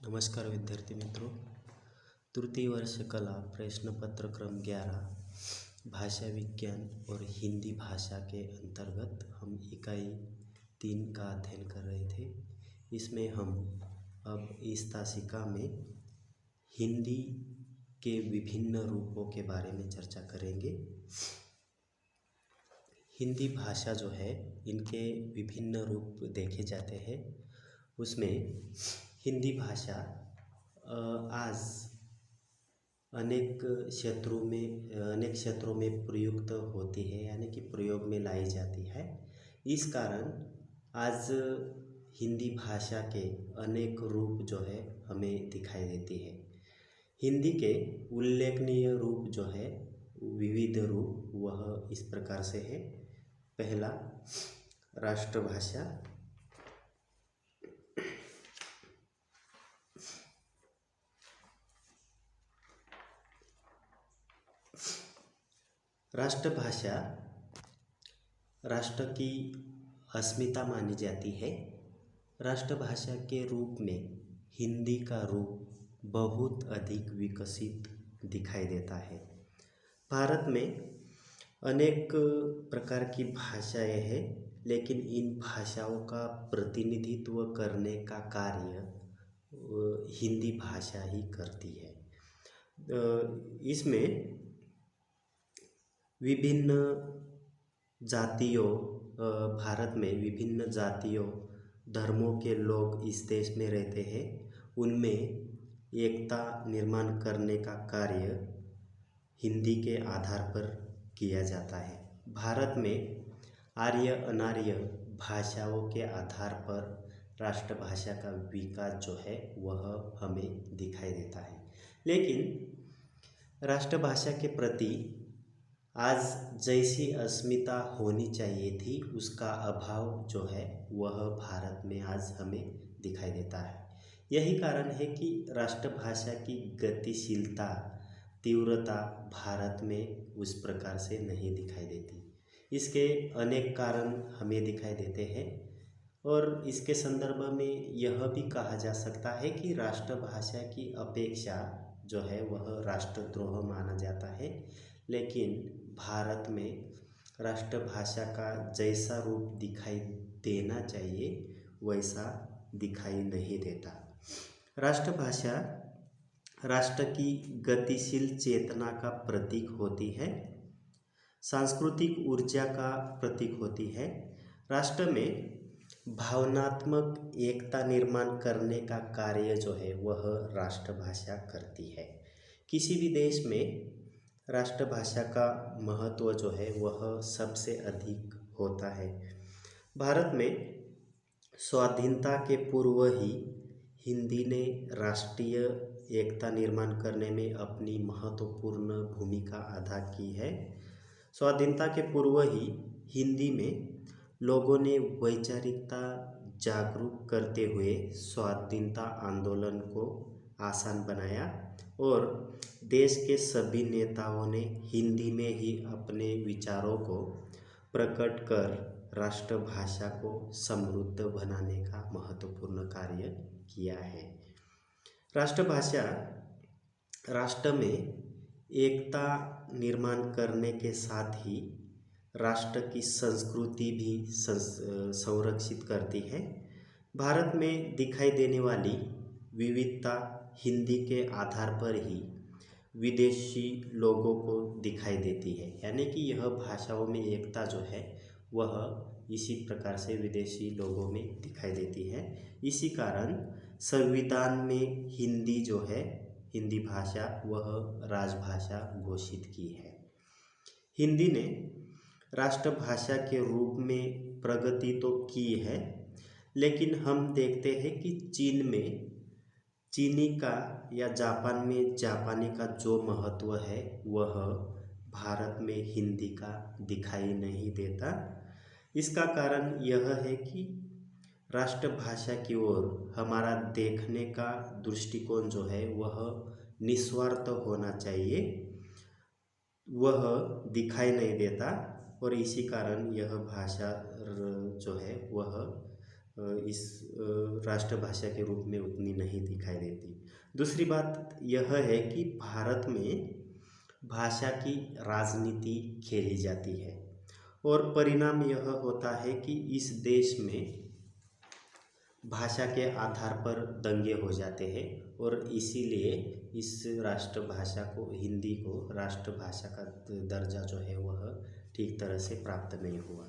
नमस्कार विद्यार्थी मित्रों। तृतीय वर्ष कला प्रश्न पत्र क्रम 11 भाषा विज्ञान और हिंदी भाषा के अंतर्गत हम इकाई 3 का अध्ययन कर रहे थे। इसमें हम अब इस तासिका में हिंदी के विभिन्न रूपों के बारे में चर्चा करेंगे। हिंदी भाषा जो है, इनके विभिन्न रूप देखे जाते हैं। उसमें हिंदी भाषा आज अनेक क्षेत्रों में प्रयुक्त होती है, यानी कि प्रयोग में लाई जाती है। इस कारण आज हिंदी भाषा के अनेक रूप जो है हमें दिखाई देती है। हिंदी के उल्लेखनीय रूप जो है, विविध रूप, वह इस प्रकार से है। पहला, राष्ट्रभाषा। राष्ट्रभाषा राष्ट्र की अस्मिता मानी जाती है। राष्ट्रभाषा के रूप में हिंदी का रूप बहुत अधिक विकसित दिखाई देता है। भारत में अनेक प्रकार की भाषाएं हैं, लेकिन इन भाषाओं का प्रतिनिधित्व करने का कार्य हिंदी भाषा ही करती है। इसमें विभिन्न जातियों भारत में विभिन्न जातियों धर्मों के लोग इस देश में रहते हैं। उनमें एकता निर्माण करने का कार्य हिंदी के आधार पर किया जाता है। भारत में आर्य अनार्य भाषाओं के आधार पर राष्ट्रभाषा का विकास जो है वह हमें दिखाई देता है। लेकिन राष्ट्रभाषा के प्रति आज जैसी अस्मिता होनी चाहिए थी, उसका अभाव जो है वह भारत में आज हमें दिखाई देता है। यही कारण है कि राष्ट्रभाषा की गतिशीलता, तीव्रता भारत में उस प्रकार से नहीं दिखाई देती। इसके अनेक कारण हमें दिखाई देते हैं और इसके संदर्भ में यह भी कहा जा सकता है कि राष्ट्रभाषा की अपेक्षा जो है वह राष्ट्रद्रोह माना जाता है। लेकिन भारत में राष्ट्रभाषा का जैसा रूप दिखाई देना चाहिए वैसा दिखाई नहीं देता। राष्ट्रभाषा राष्ट्र की गतिशील चेतना का प्रतीक होती है, सांस्कृतिक ऊर्जा का प्रतीक होती है। राष्ट्र में भावनात्मक एकता निर्माण करने का कार्य जो है वह राष्ट्रभाषा करती है। किसी भी देश में राष्ट्रभाषा का महत्व जो है वह सबसे अधिक होता है। भारत में स्वाधीनता के पूर्व ही हिंदी ने राष्ट्रीय एकता निर्माण करने में अपनी महत्वपूर्ण भूमिका अदा की है। स्वाधीनता के पूर्व ही हिंदी में लोगों ने वैचारिकता जागरूक करते हुए स्वाधीनता आंदोलन को आसान बनाया और देश के सभी नेताओं ने हिंदी में ही अपने विचारों को प्रकट कर राष्ट्रभाषा को समृद्ध बनाने का महत्वपूर्ण कार्य किया है। राष्ट्रभाषा राष्ट्र में एकता निर्माण करने के साथ ही राष्ट्र की संस्कृति भी संरक्षित करती है। भारत में दिखाई देने वाली विविधता हिंदी के आधार पर ही विदेशी लोगों को दिखाई देती है, यानी कि यह भाषाओं में एकता जो है वह इसी प्रकार से विदेशी लोगों में दिखाई देती है। इसी कारण संविधान में हिंदी जो है, हिंदी भाषा वह राजभाषा घोषित की है। हिंदी ने राष्ट्रभाषा के रूप में प्रगति तो की है, लेकिन हम देखते हैं कि चीन में चीनी का या जापान में जापानी का जो महत्व है वह भारत में हिंदी का दिखाई नहीं देता। इसका कारण यह है कि राष्ट्रभाषा की ओर हमारा देखने का दृष्टिकोण जो है वह निस्वार्थ होना चाहिए, वह दिखाई नहीं देता और इसी कारण यह भाषा जो है वह इस राष्ट्रभाषा के रूप में उतनी नहीं दिखाई देती। दूसरी बात यह है कि भारत में भाषा की राजनीति खेली जाती है और परिणाम यह होता है कि इस देश में भाषा के आधार पर दंगे हो जाते हैं और इसीलिए इस राष्ट्रभाषा को, हिंदी को राष्ट्रभाषा का दर्जा जो है वह ठीक तरह से प्राप्त नहीं हुआ।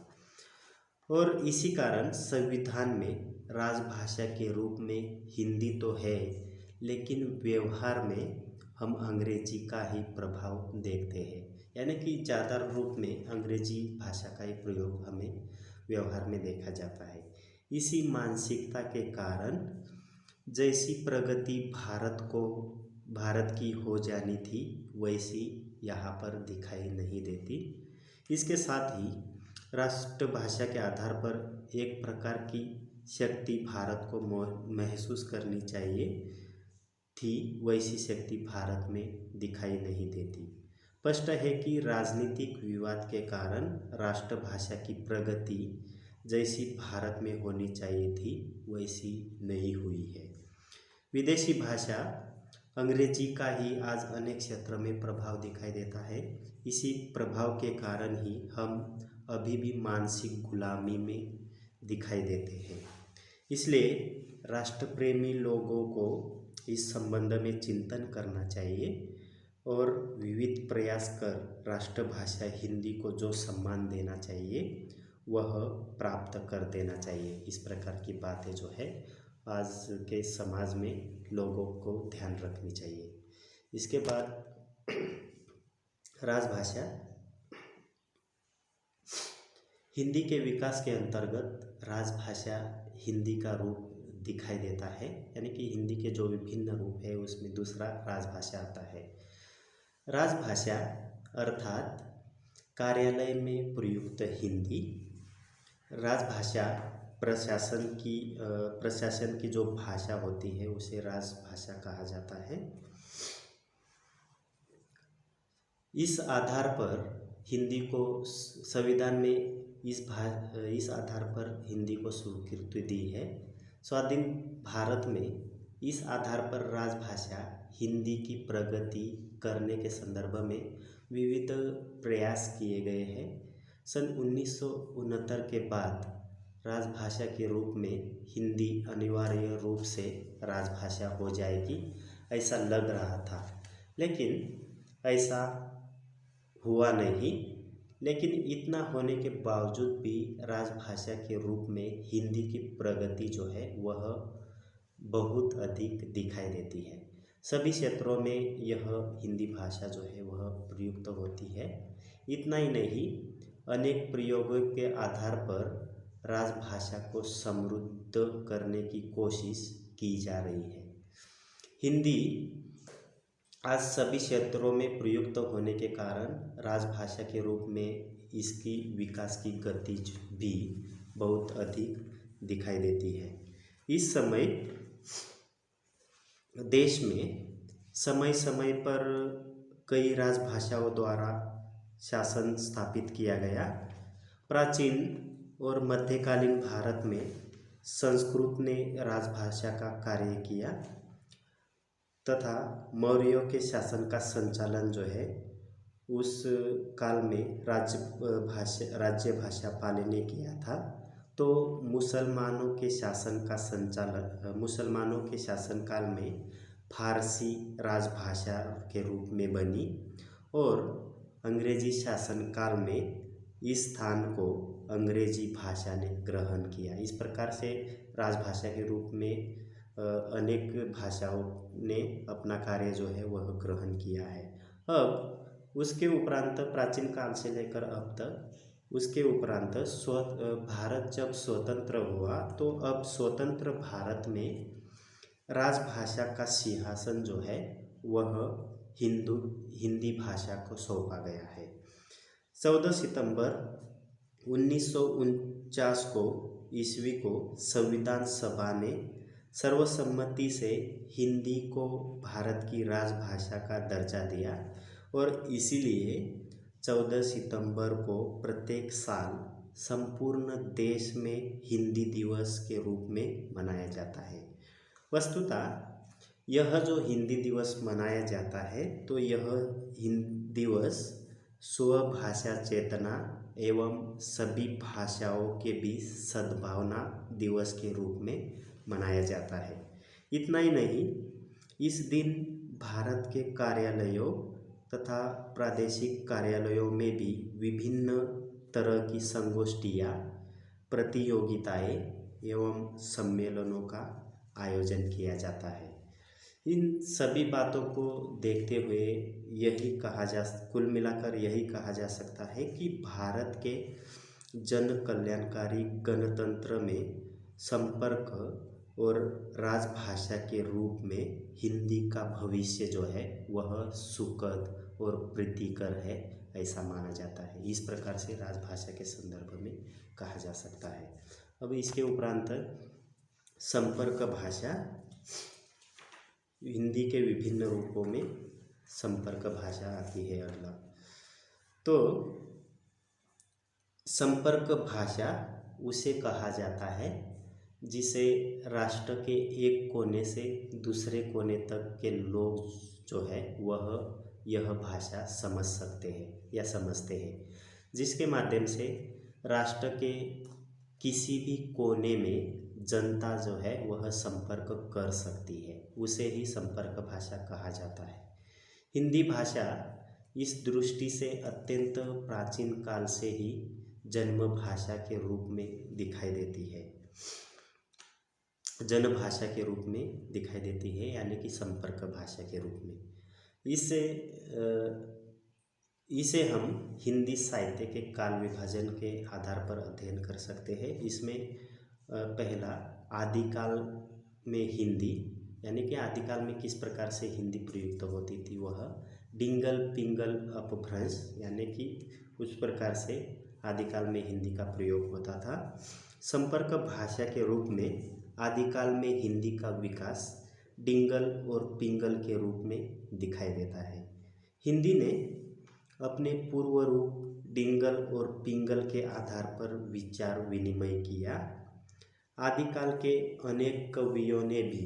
और इसी कारण संविधान में राजभाषा के रूप में हिंदी तो है, लेकिन व्यवहार में हम अंग्रेजी का ही प्रभाव देखते हैं, यानी कि ज़्यादा रूप में अंग्रेजी भाषा का ही प्रयोग हमें व्यवहार में देखा जाता है। इसी मानसिकता के कारण जैसी प्रगति भारत की हो जानी थी वैसी यहाँ पर दिखाई नहीं देती। इसके साथ ही राष्ट्रभाषा के आधार पर एक प्रकार की शक्ति भारत को महसूस करनी चाहिए थी, वैसी शक्ति भारत में दिखाई नहीं देती। स्पष्ट है कि राजनीतिक विवाद के कारण राष्ट्रभाषा की प्रगति जैसी भारत में होनी चाहिए थी वैसी नहीं हुई है। विदेशी भाषा अंग्रेजी का ही आज अनेक क्षेत्र में प्रभाव दिखाई देता है। इसी प्रभाव के कारण ही हम अभी भी मानसिक गुलामी में दिखाई देते हैं। इसलिए राष्ट्रप्रेमी लोगों को इस संबंध में चिंतन करना चाहिए और विविध प्रयास कर राष्ट्रभाषा हिंदी को जो सम्मान देना चाहिए वह प्राप्त कर देना चाहिए। इस प्रकार की बातें जो है आज के समाज में लोगों को ध्यान रखनी चाहिए। इसके बाद राजभाषा हिंदी के विकास के अंतर्गत राजभाषा हिंदी का रूप दिखाई देता है, यानी कि हिंदी के जो विभिन्न रूप है उसमें दूसरा राजभाषा आता है। राजभाषा अर्थात कार्यालय में प्रयुक्त हिंदी। राजभाषा प्रशासन की जो भाषा होती है उसे राजभाषा कहा जाता है। इस आधार पर हिंदी को संविधान में इस आधार पर हिंदी को स्वीकृति दी है। स्वाधीन भारत में इस आधार पर राजभाषा हिंदी की प्रगति करने के संदर्भ में विविध प्रयास किए गए हैं। सन 1969 के बाद राजभाषा के रूप में हिंदी अनिवार्य रूप से राजभाषा हो जाएगी ऐसा लग रहा था, लेकिन ऐसा हुआ नहीं। लेकिन इतना होने के बावजूद भी राजभाषा के रूप में हिंदी की प्रगति जो है वह बहुत अधिक दिखाई देती है। सभी क्षेत्रों में यह हिंदी भाषा जो है वह प्रयुक्त होती है। इतना ही नहीं, अनेक प्रयोगों के आधार पर राजभाषा को समृद्ध करने की कोशिश की जा रही है। हिंदी आज सभी क्षेत्रों में प्रयुक्त होने के कारण राजभाषा के रूप में इसकी विकास की गति भी बहुत अधिक दिखाई देती है। इस समय देश में समय समय पर कई राजभाषाओं द्वारा शासन स्थापित किया गया। प्राचीन और मध्यकालीन भारत में संस्कृत ने राजभाषा का कार्य किया तथा मौर्यों के शासन का संचालन जो है उस काल में राज्य भाषा पाली ने किया था। तो मुसलमानों के शासन काल में फारसी राजभाषा के रूप में बनी और अंग्रेजी शासन काल में इस स्थान को अंग्रेजी भाषा ने ग्रहण किया। इस प्रकार से राजभाषा के रूप में अनेक भाषाओं ने अपना कार्य जो है वह ग्रहण किया है। अब उसके उपरांत प्राचीन काल से लेकर अब तक उसके उपरांत भारत जब स्वतंत्र हुआ तो अब स्वतंत्र भारत में राजभाषा का सिंहासन जो है वह हिंदी भाषा को सौंपा गया है। 14 सितंबर 1949 को ईस्वी को संविधान सभा ने सर्वसम्मति से हिंदी को भारत की राजभाषा का दर्जा दिया और इसीलिए 14 सितंबर को प्रत्येक साल संपूर्ण देश में हिंदी दिवस के रूप में मनाया जाता है। वस्तुतः यह जो हिंदी दिवस मनाया जाता है तो यह हिंदी दिवस स्वभाषा चेतना एवं सभी भाषाओं के बीच सद्भावना दिवस के रूप में मनाया जाता है। इतना ही नहीं, इस दिन भारत के कार्यालयों तथा प्रादेशिक कार्यालयों में भी विभिन्न तरह की संगोष्ठियाँ, प्रतियोगिताएं एवं सम्मेलनों का आयोजन किया जाता है। इन सभी बातों को देखते हुए कुल मिलाकर यही कहा जा सकता है कि भारत के जन कल्याणकारी गणतंत्र में संपर्क और राजभाषा के रूप में हिंदी का भविष्य जो है वह सुखद और प्रीतिकर है, ऐसा माना जाता है। इस प्रकार से राजभाषा के संदर्भ में कहा जा सकता है। अब इसके उपरांत संपर्क भाषा, हिंदी के विभिन्न रूपों में संपर्क भाषा आती है। अगला तो संपर्क भाषा उसे कहा जाता है जिसे राष्ट्र के एक कोने से दूसरे कोने तक के लोग जो है वह यह भाषा समझ सकते हैं या समझते हैं, जिसके माध्यम से राष्ट्र के किसी भी कोने में जनता जो है वह संपर्क कर सकती है, उसे ही संपर्क भाषा कहा जाता है। हिंदी भाषा इस दृष्टि से अत्यंत प्राचीन काल से ही जन्म भाषा के रूप में दिखाई देती है, जन भाषा के रूप में दिखाई देती है, यानी कि संपर्क भाषा के रूप में। इसे हम हिंदी साहित्य के काल विभाजन के आधार पर अध्ययन कर सकते हैं। इसमें पहला आदिकाल में हिंदी, यानी कि आदिकाल में किस प्रकार से हिंदी प्रयुक्त होती थी, वह डिंगल पिंगल अपभ्रंश, यानी कि उस प्रकार से आदिकाल में हिंदी का प्रयोग होता था। संपर्क भाषा के रूप में आदिकाल में हिंदी का विकास डिंगल और पिंगल के रूप में दिखाई देता है। हिंदी ने अपने पूर्व रूप डिंगल और पिंगल के आधार पर विचार विनिमय किया। आदिकाल के अनेक कवियों ने भी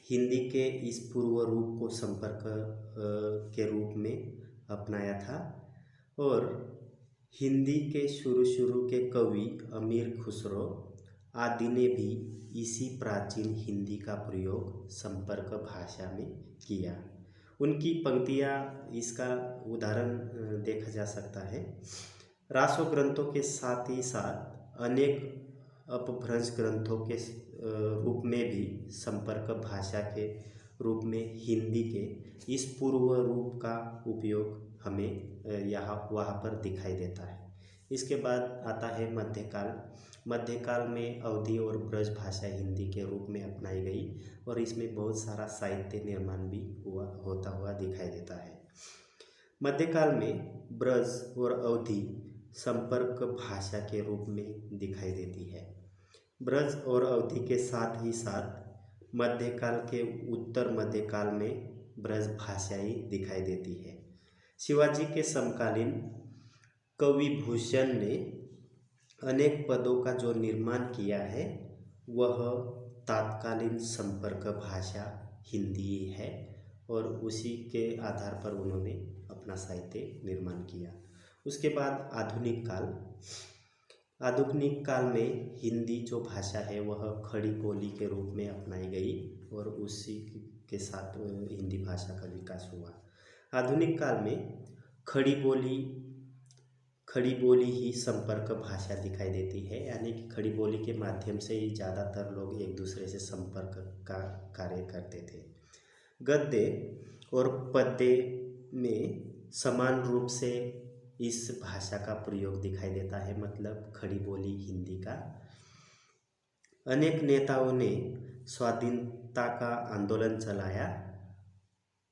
हिंदी के इस पूर्व रूप को संपर्क के रूप में अपनाया था और हिंदी के शुरू के कवि अमीर खुसरो आदि ने भी इसी प्राचीन हिंदी का प्रयोग संपर्क भाषा में किया। उनकी पंक्तियाँ, इसका उदाहरण देखा जा सकता है। रासो ग्रंथों के साथ ही साथ अनेक अपभ्रंश ग्रंथों के रूप में भी संपर्क भाषा के रूप में हिंदी के इस पूर्व रूप का उपयोग हमें वहाँ पर दिखाई देता है। इसके बाद आता है मध्यकाल। मध्यकाल में अवधी और ब्रज भाषा हिंदी के रूप में अपनाई गई और इसमें बहुत सारा साहित्य निर्माण भी होता हुआ दिखाई देता है। मध्यकाल में ब्रज और अवधी संपर्क भाषा के रूप में दिखाई देती है। ब्रज और अवधी के साथ ही साथ मध्यकाल के उत्तर मध्यकाल में ब्रज भाषाएं दिखाई देती है। शिवाजी के समकालीन कवि भूषण ने अनेक पदों का जो निर्माण किया है वह तात्कालीन संपर्क भाषा हिंदी है और उसी के आधार पर उन्होंने अपना साहित्य निर्माण किया। उसके बाद आधुनिक काल। आधुनिक काल में हिंदी जो भाषा है वह खड़ी बोली के रूप में अपनाई गई और उसी के साथ हिंदी भाषा का विकास हुआ। आधुनिक काल में खड़ी बोली ही संपर्क भाषा दिखाई देती है, यानी कि खड़ी बोली के माध्यम से ही ज़्यादातर लोग एक दूसरे से संपर्क का कार्य करते थे। गद्य और पद्य में समान रूप से इस भाषा का प्रयोग दिखाई देता है, मतलब खड़ी बोली हिंदी का। अनेक नेताओं ने स्वाधीनता का आंदोलन चलाया।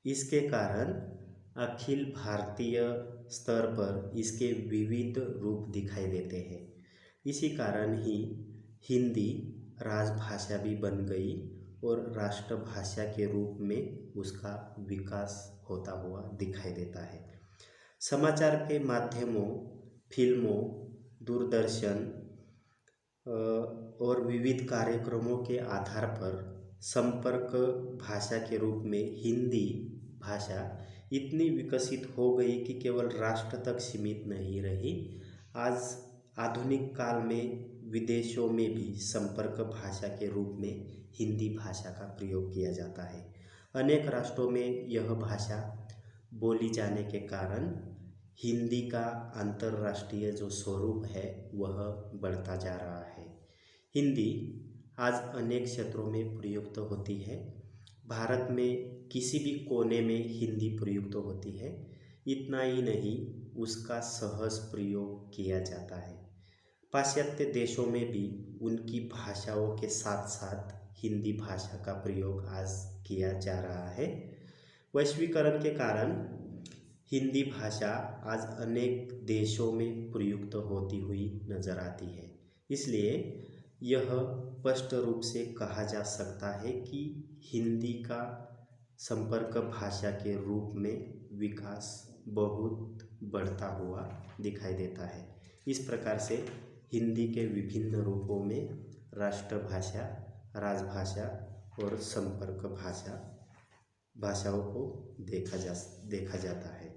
इसके कारण अखिल भारतीय स्तर पर इसके विविध रूप दिखाई देते हैं। इसी कारण ही हिंदी राजभाषा भी बन गई और राष्ट्रभाषा के रूप में उसका विकास होता हुआ दिखाई देता है। समाचार के माध्यमों, फिल्मों, दूरदर्शन और विविध कार्यक्रमों के आधार पर संपर्क भाषा के रूप में हिंदी भाषा इतनी विकसित हो गई कि केवल राष्ट्र तक सीमित नहीं रही। आज आधुनिक काल में विदेशों में भी संपर्क भाषा के रूप में हिंदी भाषा का प्रयोग किया जाता है। अनेक राष्ट्रों में यह भाषा बोली जाने के कारण हिंदी का अंतर्राष्ट्रीय जो स्वरूप है वह बढ़ता जा रहा है। हिंदी आज अनेक क्षेत्रों में प्रयुक्त होती है। भारत में किसी भी कोने में हिंदी प्रयुक्त होती है। इतना ही नहीं, उसका सहज प्रयोग किया जाता है। पाश्चात्य देशों में भी उनकी भाषाओं के साथ साथ हिंदी भाषा का प्रयोग आज किया जा रहा है। वैश्वीकरण के कारण हिंदी भाषा आज अनेक देशों में प्रयुक्त होती हुई नजर आती है। इसलिए यह स्पष्ट रूप से कहा जा सकता है कि हिंदी का संपर्क भाषा के रूप में विकास बहुत बढ़ता हुआ दिखाई देता है। इस प्रकार से हिंदी के विभिन्न रूपों में राष्ट्रभाषा, राजभाषा और संपर्क भाषाओं को देखा जाता है।